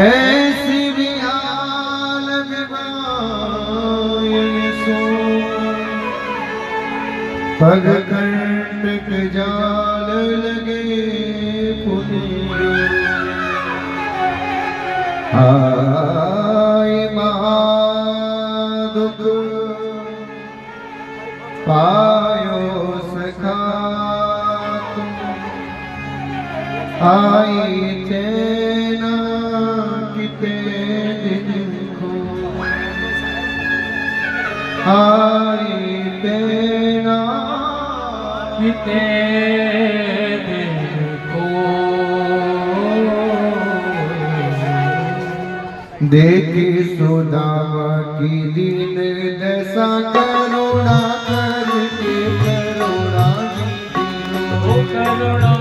ऐसी भी हाल विवायन सो पग कंटक जाल लगे पुनी आय महादुख पायो सखा आई तेना किते दिन को आई तेना किते दिन को देखी सुदामा की दीन दशा करुणा करके करुणा करुणा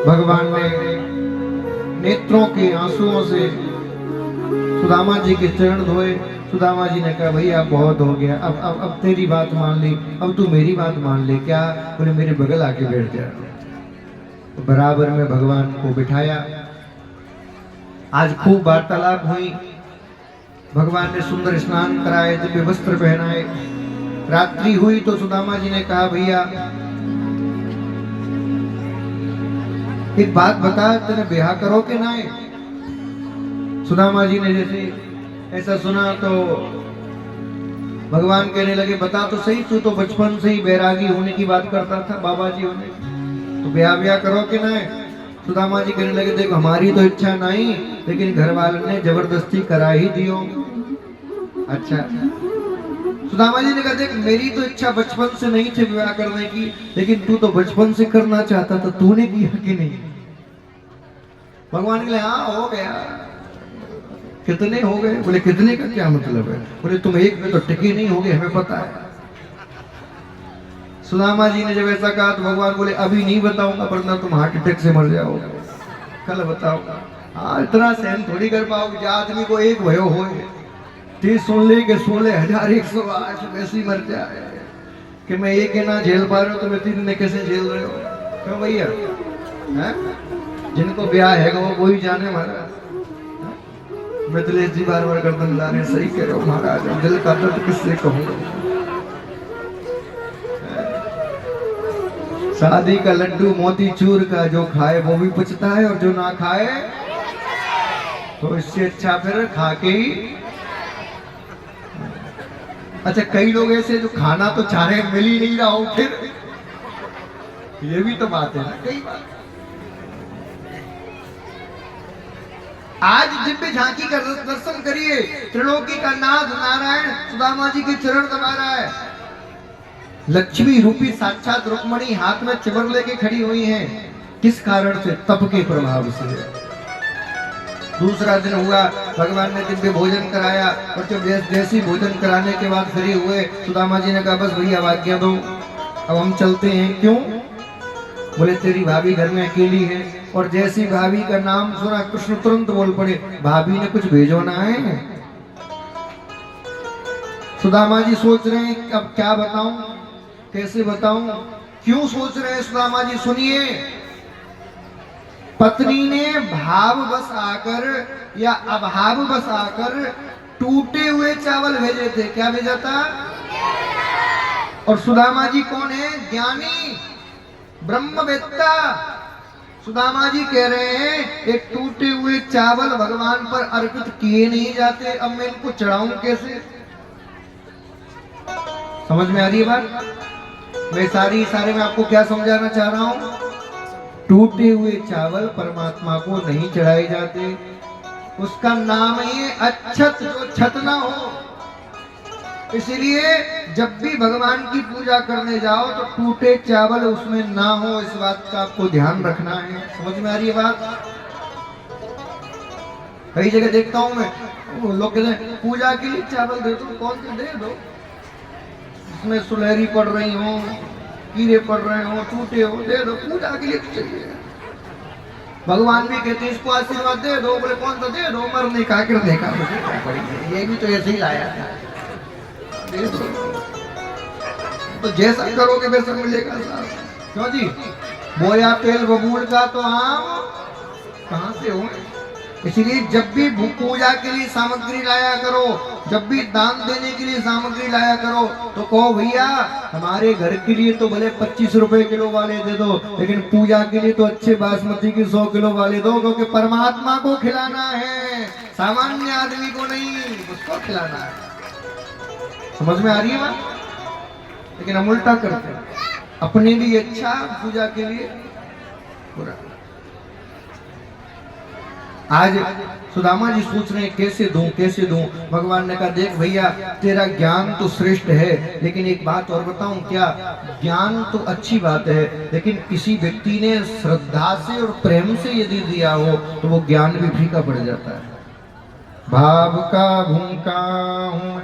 भगवान ने नेत्रों के आंसुओं से सुदामा जी के चरण धोए। सुदामा जी ने कहा भैया बहुत हो गया, अब तेरी बात मान ली, अब तू मेरी बात मान ले। क्या? बोले मेरे बगल आके बैठ जा। तो बराबर में भगवान को बिठाया। आज खूब वार्तालाप हुई। भगवान ने सुंदर स्नान कराए, दिव्य वस्त्र पहनाए। रात्रि हुई तो सुदामा जी ने कहा भैया एक बात बता, तेरे ब्याह करो कि ना? सुदामा जी ने जैसे ऐसा सुना तो भगवान कहने लगे बता तो सही, तू तो बचपन से ही बैरागी होने की बात करता था, बाबा जी होने, तो ब्याह करो कि ना? सुदामा जी कहने लगे देखो हमारी तो इच्छा नहीं, लेकिन घर वालों ने जबरदस्ती करा ही दियो। अच्छा। सुदामा जी ने कहा देख मेरी तो इच्छा बचपन से नहीं थी विवाह करने की, लेकिन तू तो बचपन से करना चाहता था, तूने किया कि नहीं? भगवान के लिए हाँ हो गया। कितने हो गए? बोले कितने का क्या मतलब है? बोले तुम एक में तो टिके नहीं होगे, हमें पता है। सुदामा जी ने जब ऐसा कहा तो भगवान बोले अभी नहीं बताऊंगा, वरना तुम हार्ट अटैक से मर जाओगे, कल बताऊंगा। हाँ इतना सहन थोड़ी कर पाओगे, जो आदमी को एक भयो हो सुन ले के 16,108 वैसे ही मर जाए कि मैं एक ना झेल पा रहा हूँ तो मैं 3 ने कैसे झेल रहे हो? क्यों भैया? जिनको ब्याह है वो वही जाने महाराज। मिथिलेश जी बार-बार गर्दन ला रहे, सही कह रहे हो महाराज, दिल का दर्द किससे कहूँगा। शादी का लड्डू मोतीचूर का जो खाए वो भी पचता है, और जो ना खाए तो इससे अच्छा फिर खा के ही अच्छा कई लोग ऐसे जो खाना तो चाह रहे हैं मिल ही नहीं रहा हो, फिर ये भी तो बात है ना कई बार। आज दिव्य झांकी का दर्शन करिए, त्रिलोकी का नाथ नारायण सुदामा जी के चरण दबा रहा है। लक्ष्मी रूपी साक्षात रुक्मणी हाथ में चिवर लेके खड़ी हुई हैं। किस कारण से? तप के प्रभाव से। दूसरा दिन हुआ, भगवान ने दिव्य भोजन कराया और जब जैसी भोजन कराने के बाद फ्री हुए, सुदामा जी ने कहा बस भैया आज्ञा दो, अब हम चलते हैं। क्यों? बोले तेरी भाभी घर में अकेली है। और जैसी भाभी का नाम सुना कृष्ण तुरंत बोल पड़े, भाभी ने कुछ भेजोना है। सुदामा जी सोच रहे हैं अब क्या बताऊं, कैसे बताऊं, क्यों सोच रहे हैं सुदामा जी? सुनिए, पत्नी ने भाववश आकर या अभाववश आकर टूटे हुए चावल भेजे थे। क्या भेजा था? और सुदामा जी कौन है? ज्ञानी ब्रह्मवेत्ता। सुदामा जी कह रहे हैं एक टूटे हुए चावल भगवान पर अर्पित किए नहीं जाते, अब मैं इनको चढ़ाऊं कैसे? समझ में आ रही है बात? मैं सारे में आपको क्या समझाना चाह रहा हूं? टूटे हुए चावल परमात्मा को नहीं चढ़ाए जाते, उसका नाम ही अच्छत, जो छत ना हो। इसलिए जब भी भगवान की पूजा करने जाओ तो टूटे चावल उसमें ना हो, इस बात का आपको ध्यान रखना है। समझ में आ रही है बात? कई जगह देखता हूं मैं, लोग कहते हैं पूजा के लिए चावल दे दो, कौन से दे दो, इसमें सुलहरी पड़ रही हो, कीड़े पड़ रहे हो, टूटे हो, दे दो, पूजा के लिए चाहिए। भगवान भी कहते हैं इसको आशीर्वाद दे दो, बोले कौन सा दे दो, मरने का कर देखा, ये भी तो ऐसे ही लाया था, दे दो। तो जैसा करोगे वैसा मिलेगा साहब। क्यों जी? बोया तेल बबूल का तो आम कहां से हो? इसलिए जब भी पूजा के लिए सामग्री लाया करो, जब भी दान देने के लिए सामग्री लाया करो, तो कहो भैया हमारे घर के लिए तो भले 25 रुपए किलो वाले दे दो, लेकिन पूजा के लिए तो अच्छे बासमती के 100 किलो वाले दो, क्योंकि परमात्मा को खिलाना है, सामान्य आदमी को नहीं, उसको खिलाना है। समझ में आ रही है बात? लेकिन हम उल्टा करते हैं, अपने लिए अच्छा, पूजा के लिए बुरा। आज सुदामा जी सोच रहे हैं कैसे दूं, कैसे दूं। भगवान ने कहा देख भैया तेरा ज्ञान तो श्रेष्ठ है, लेकिन एक बात और बताऊं क्या? ज्ञान तो अच्छी बात है, लेकिन किसी व्यक्ति ने श्रद्धा से और प्रेम से यदि दिया हो तो वो ज्ञान भी फीका पड़ जाता है। भाव का भूखा हूं